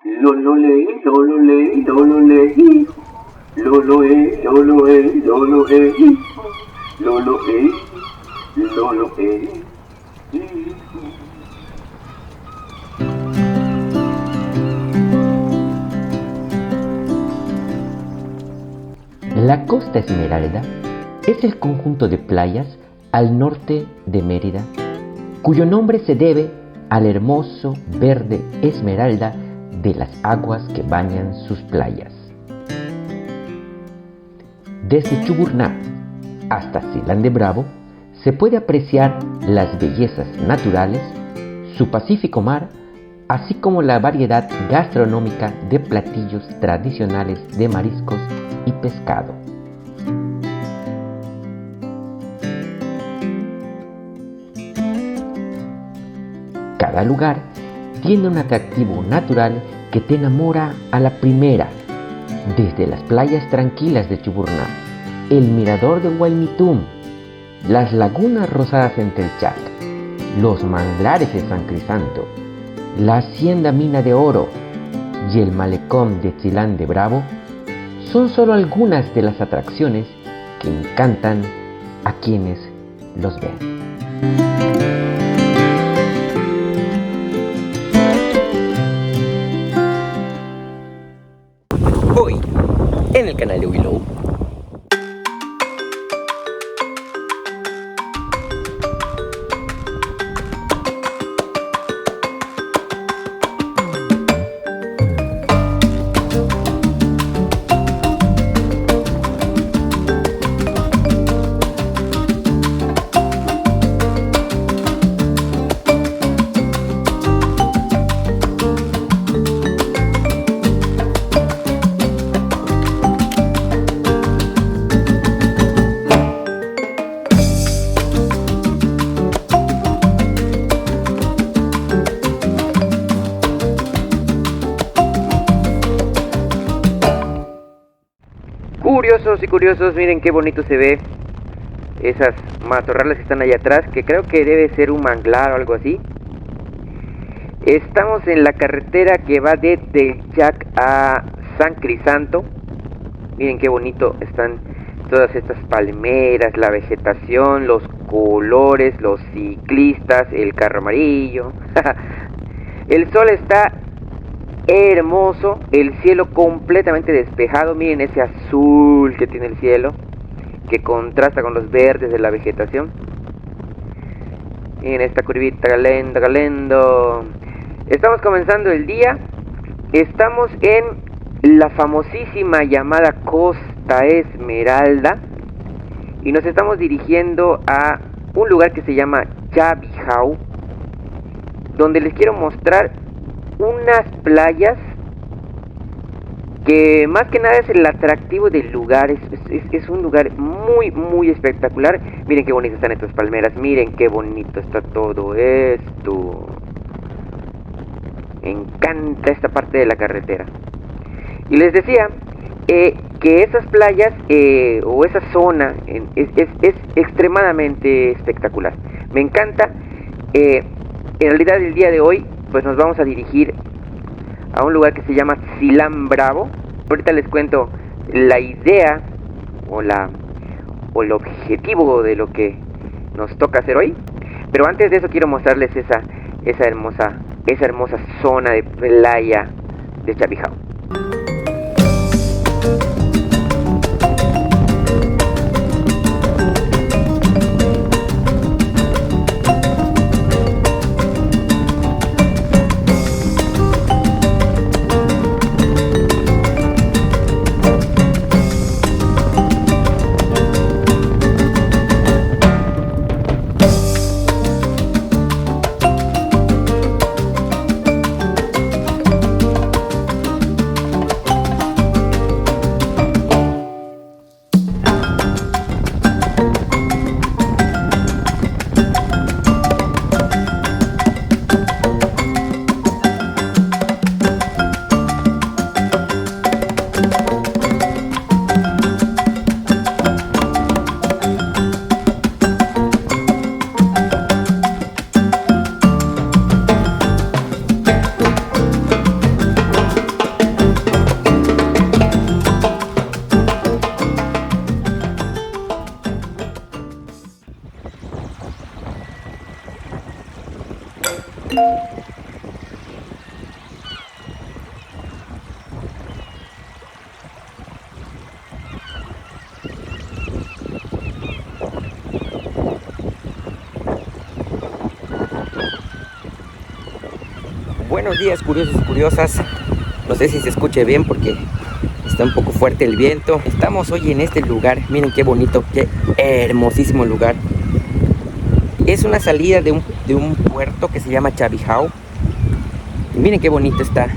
Lo lo le, lo lo le, lo lo le, lo lo e, lo lo e, lo lo e, lo lo e, lo lo e. La Costa Esmeralda es el conjunto de playas al norte de Mérida, cuyo nombre se debe al hermoso verde esmeralda de las aguas que bañan sus playas. Desde Chuburná hasta Silán de Bravo se puede apreciar las bellezas naturales, su pacífico mar, así como la variedad gastronómica de platillos tradicionales de mariscos y pescado. Cada lugar tiene un atractivo natural que te enamora a la primera, desde las playas tranquilas de Chuburná, el mirador de Huaymitún, las lagunas rosadas en Telchac, los manglares de San Crisanto, la hacienda Mina de Oro y el malecón de Silán de Bravo son solo algunas de las atracciones que encantan a quienes los ven. Hoy, en el canal de Willow. Curiosos y curiosos, miren qué bonito se ve esas matorrales que están allá atrás, que creo que debe ser un manglar o algo así. Estamos en la carretera que va de Telchac a San Crisanto. Miren qué bonito están todas estas palmeras, la vegetación, los colores, los ciclistas, el carro amarillo. El sol está hermoso, el cielo completamente despejado. Miren ese azul que tiene el cielo, que contrasta con los verdes de la vegetación. Miren esta curvita galendo, galendo. Estamos comenzando el día. Estamos en la famosísima llamada Costa Esmeralda y nos estamos dirigiendo a un lugar que se llama Chabijao, donde les quiero mostrar unas playas que más que nada es el atractivo del lugar. Es un lugar muy muy espectacular. Miren qué bonitas están estas palmeras, miren qué bonito está todo esto. Me encanta esta parte de la carretera. Y les decía que esas playas o esa zona es extremadamente espectacular. Me encanta. En realidad el día de hoy pues nos vamos a dirigir a un lugar que se llama Silán Bravo. Ahorita les cuento la idea o el objetivo de lo que nos toca hacer hoy. Pero antes de eso quiero mostrarles esa hermosa zona de playa de Chabijao. Buenos días, curiosos y curiosas. No sé si se escuche bien porque está un poco fuerte el viento. Estamos hoy en este lugar. Miren qué bonito, qué hermosísimo lugar. Es una salida de un puerto que se llama Chavijao. Y miren qué bonito está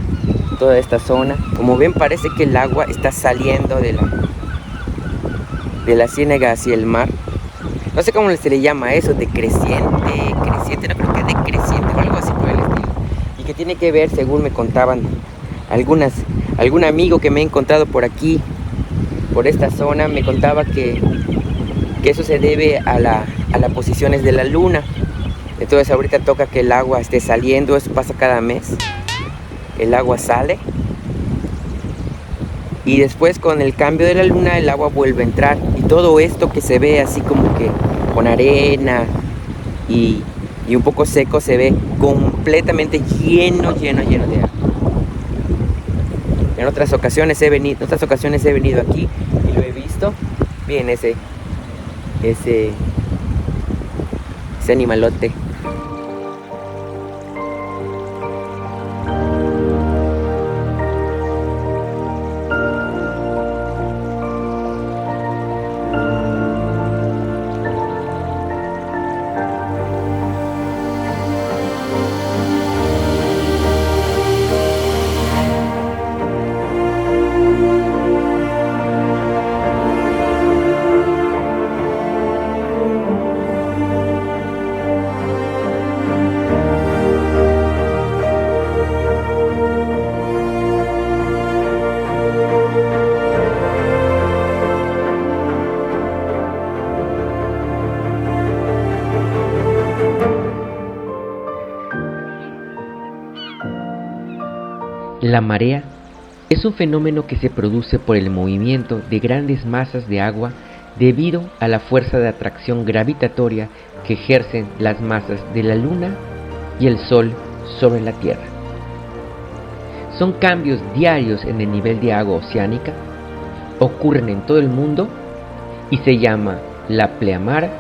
toda esta zona. Como ven, parece que el agua está saliendo de la ciénaga hacia el mar. No sé cómo se le llama eso, decreciente, no creo que decreciente o algo así por el estilo. Y que tiene que ver, según me contaban algún amigo que me he encontrado por aquí, por esta zona, me contaba que eso se debe a las posiciones de la luna. Entonces ahorita toca que el agua esté saliendo, eso pasa cada mes. El agua sale y después con el cambio de la luna el agua vuelve a entrar. Y todo esto que se ve así como que con arena y un poco seco se ve completamente lleno de agua. En otras ocasiones he venido aquí y lo he visto. Miren ese animalote. La marea es un fenómeno que se produce por el movimiento de grandes masas de agua debido a la fuerza de atracción gravitatoria que ejercen las masas de la Luna y el Sol sobre la Tierra. Son cambios diarios en el nivel de agua oceánica, ocurren en todo el mundo y se llama la pleamar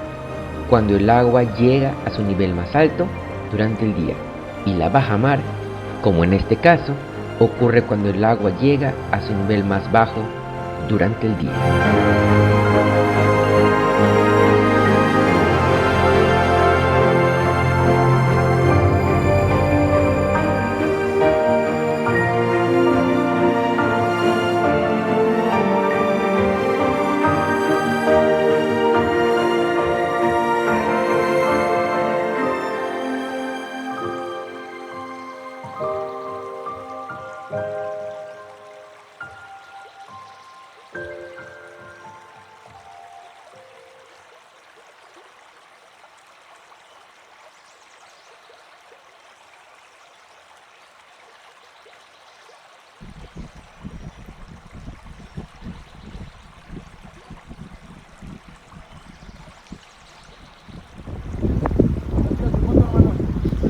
cuando el agua llega a su nivel más alto durante el día, y la bajamar, como en este caso, ocurre cuando el agua llega a su nivel más bajo durante el día.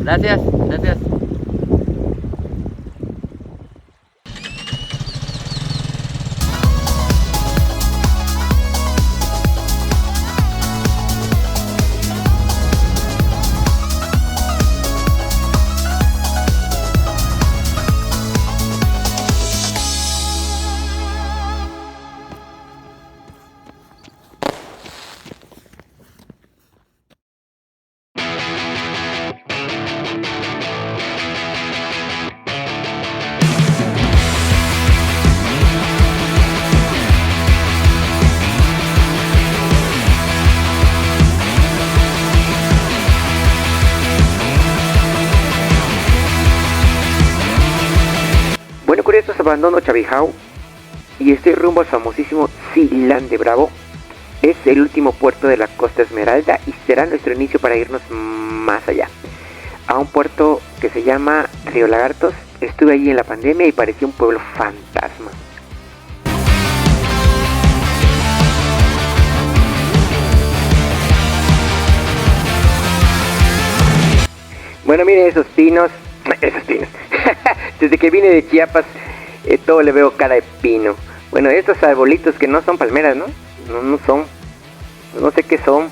Gracias, gracias. Bueno, curiosos, abandono Chavijao y estoy rumbo al famosísimo Silán de Bravo. Es el último puerto de la Costa Esmeralda y será nuestro inicio para irnos más allá, a un puerto que se llama Río Lagartos. Estuve allí en la pandemia y parecía un pueblo fantasma. Bueno, miren esos pinos. Esos pinos. Desde que vine de Chiapas, todo le veo cara de pino. Bueno, estos arbolitos que no son palmeras, ¿no? No son. No sé qué son.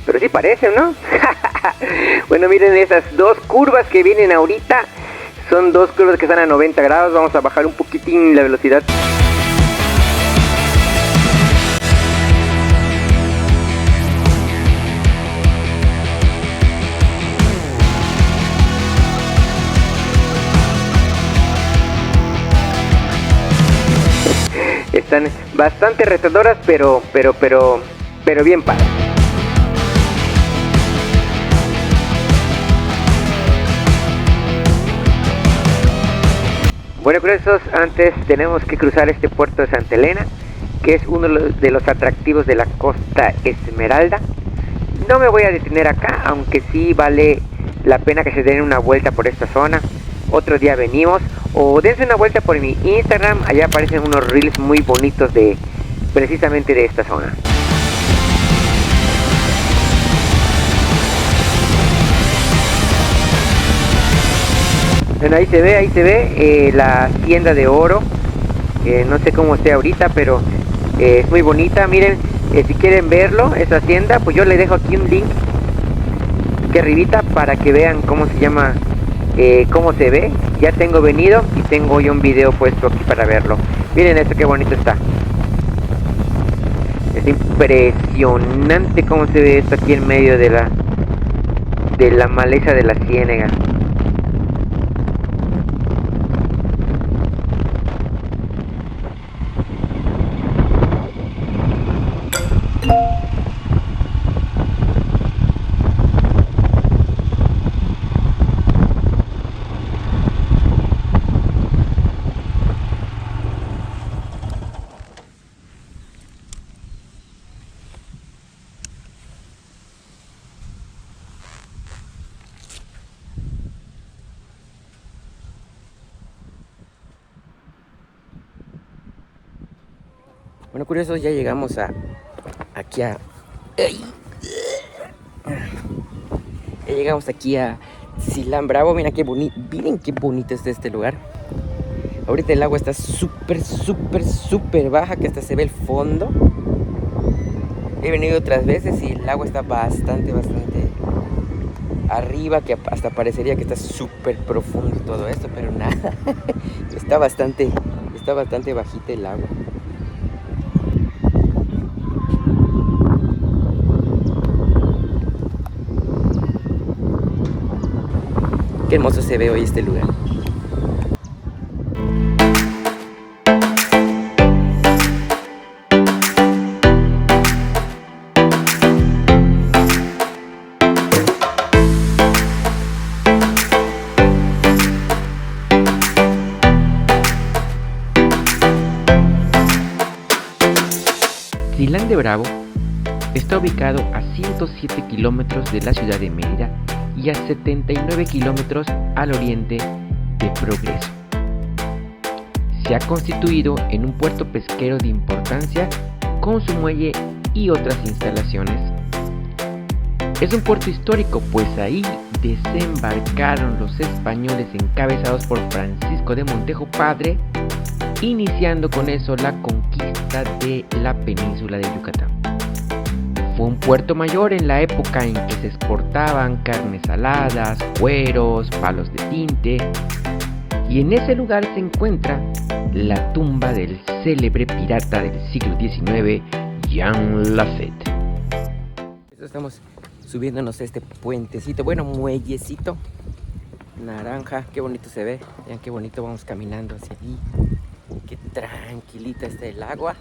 Pero sí parecen, ¿no? Bueno, miren esas dos curvas que vienen ahorita. Son dos curvas que están a 90 grados. Vamos a bajar un poquitín la velocidad. Están bastante retadoras, pero bien padres. Bueno, curiosos, antes tenemos que cruzar este puerto de Santa Elena, que es uno de los atractivos de la Costa Esmeralda. No me voy a detener acá, aunque sí vale la pena que se den una vuelta por esta zona. Otro día venimos, o dense una vuelta por mi Instagram, allá aparecen unos reels muy bonitos de precisamente de esta zona. Bueno, ahí se ve la hacienda de oro. No sé cómo esté ahorita, pero es muy bonita. Miren, si quieren verlo, esa hacienda, pues yo les dejo aquí un link aquí arribita para que vean cómo se llama, cómo se ve. Ya tengo venido y tengo yo un video puesto aquí para verlo. Miren esto, qué bonito está. Es impresionante cómo se ve esto aquí en medio de la maleza de la ciénaga. Bueno, curiosos, ya llegamos aquí a... Ya llegamos aquí a Silán Bravo. Miren qué bonito está este lugar. Ahorita el agua está súper baja, que hasta se ve el fondo. He venido otras veces y el agua está bastante arriba, que hasta parecería que está súper profundo todo esto, pero nada. Está bastante bajita el agua. Qué hermoso se ve hoy este lugar. Silán de Bravo está ubicado a 107 kilómetros de la ciudad de Mérida y a 79 kilómetros al oriente de Progreso. Se ha constituido en un puerto pesquero de importancia con su muelle y otras instalaciones. Es un puerto histórico, pues ahí desembarcaron los españoles encabezados por Francisco de Montejo Padre, iniciando con eso la conquista de la península de Yucatán. Fue un puerto mayor en la época en que se exportaban carnes saladas, cueros, palos de tinte, y en ese lugar se encuentra la tumba del célebre pirata del siglo XIX, Jean Lafitte. Estamos subiéndonos a este puentecito, bueno, muellecito naranja, qué bonito se ve. Vean qué bonito vamos caminando hacia allí, qué tranquilita está el agua.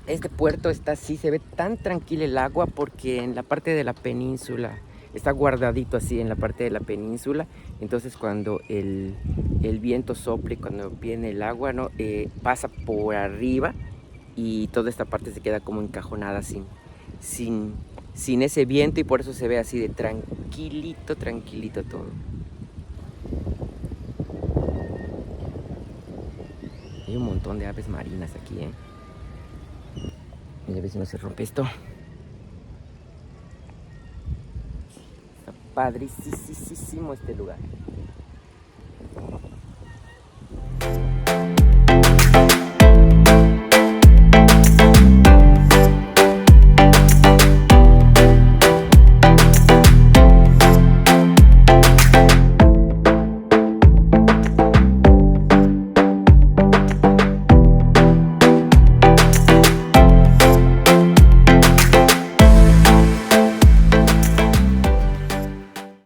Este puerto está así, se ve tan tranquilo el agua porque en la parte de la península está guardadito así en la parte de la península. Entonces cuando el viento sopla y cuando viene el agua, ¿no? Pasa por arriba y toda esta parte se queda como encajonada sin ese viento, y por eso se ve así de tranquilito todo. Hay un montón de aves marinas aquí, a ver si no se rompe esto. padricísimo este lugar.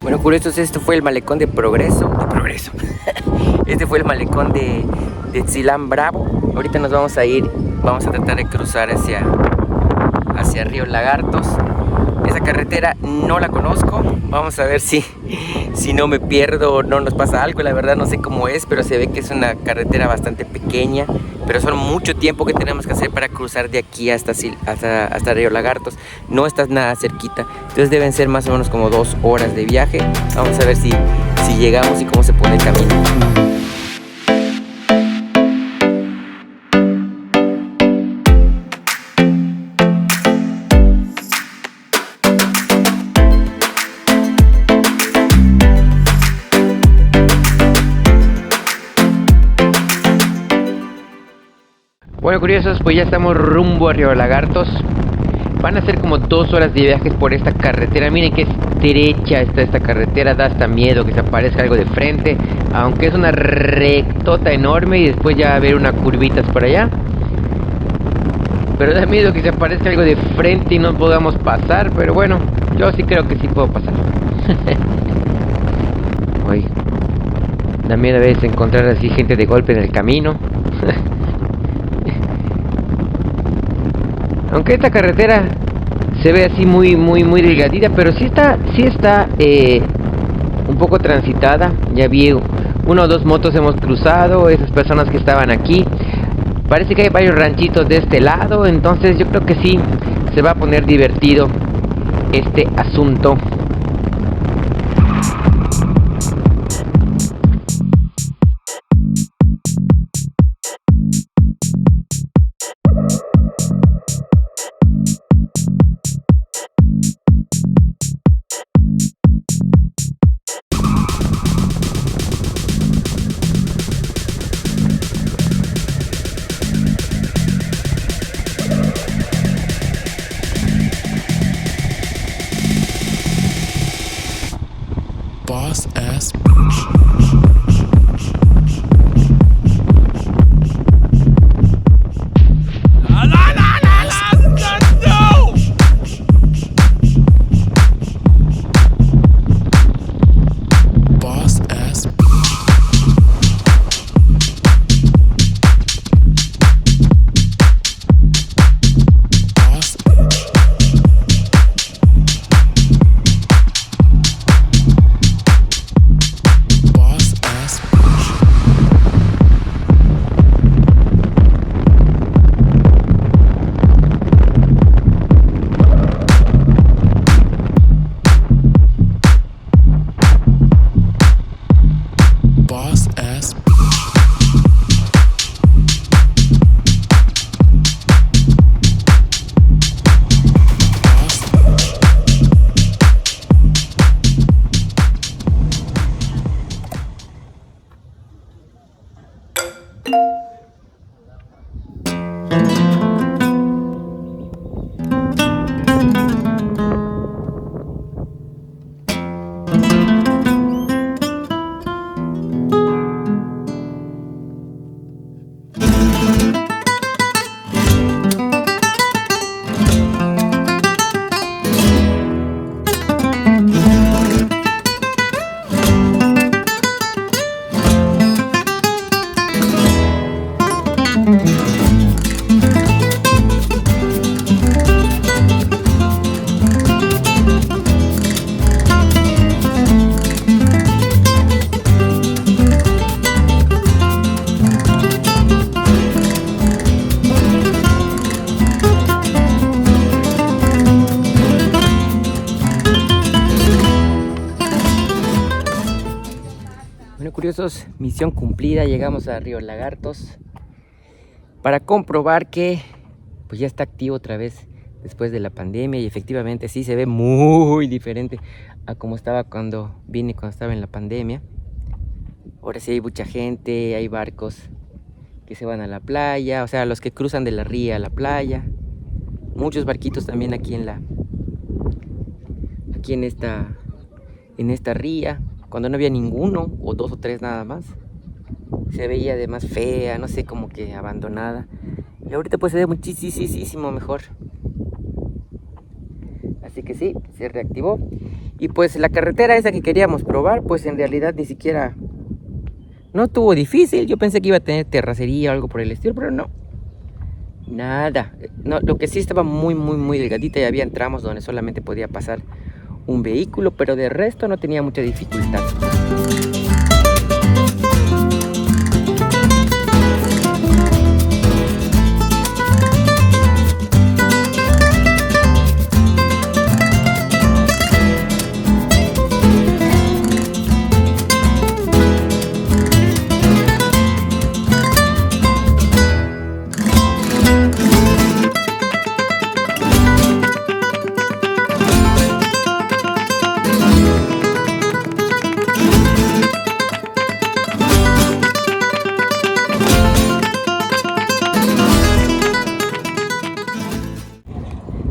Bueno, curiosos, esto fue el malecón de Progreso. Este fue el malecón de Tzilán Bravo. Ahorita nos vamos a ir, vamos a tratar de cruzar hacia Río Lagartos. Esa carretera no la conozco. Vamos a ver si no me pierdo o no nos pasa algo. La verdad no sé cómo es, pero se ve que es una carretera bastante pequeña. Pero son mucho tiempo que tenemos que hacer para cruzar de aquí hasta Río Lagartos. No está nada cerquita. Entonces deben ser más o menos como 2 horas de viaje. Vamos a ver si llegamos y cómo se pone el camino. Bueno, curiosos, pues ya estamos rumbo a Río Lagartos. Van a ser como 2 horas de viaje por esta carretera. Miren que estrecha está esta carretera. Da hasta miedo que se aparezca algo de frente, aunque es una rectota enorme y después ya va a haber unas curvitas por allá. Pero da miedo que se aparezca algo de frente y no podamos pasar. Pero bueno, yo sí creo que sí puedo pasar. Uy, da miedo a veces encontrar así gente de golpe en el camino. Aunque esta carretera se ve así muy delgadita, pero sí está un poco transitada. Ya vi 1 o 2 motos hemos cruzado, esas personas que estaban aquí. Parece que hay varios ranchitos de este lado, entonces yo creo que sí se va a poner divertido este asunto. Boss ass bitch. Curiosos, misión cumplida, llegamos a Río Lagartos para comprobar que pues ya está activo otra vez después de la pandemia, y efectivamente sí se ve muy diferente a como estaba cuando estaba en la pandemia. Ahora sí hay mucha gente, hay barcos que se van a la playa, o sea, los que cruzan de la ría a la playa. Muchos barquitos también aquí en esta ría, cuando no había ninguno, o 2 o 3 nada más. Se veía además fea, no sé, como que abandonada. Y ahorita pues se ve muchísimo mejor. Así que sí, se reactivó. Y pues la carretera esa que queríamos probar, pues en realidad ni siquiera no estuvo difícil. Yo pensé que iba a tener terracería o algo por el estilo, pero no. Nada. No, lo que sí estaba muy delgadita, y había tramos donde solamente podía pasar un vehículo, pero de resto no tenía mucha dificultad.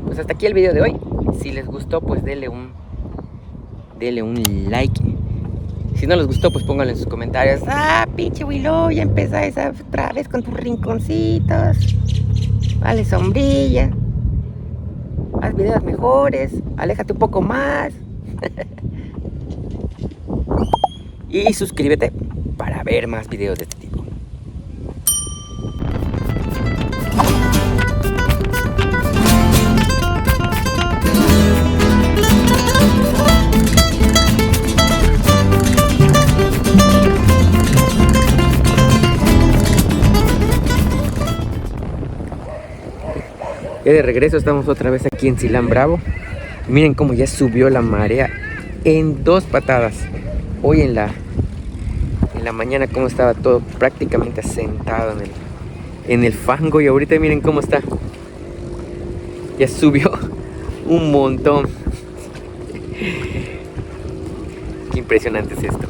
Pues hasta aquí el video de hoy. Si les gustó, pues denle un like. Si no les gustó, pues pónganlo en sus comentarios. Ah, pinche Willow, ya empezáis otra vez con tus rinconcitos. Vale, sombrilla. Haz videos mejores. Aléjate un poco más. Y suscríbete para ver más videos de este tipo. Ya de regreso, estamos otra vez aquí en Silán Bravo. Miren cómo ya subió la marea en 2 patadas. Hoy en la mañana cómo estaba todo prácticamente asentado en el fango, y ahorita miren cómo está. Ya subió un montón. Qué impresionante es esto.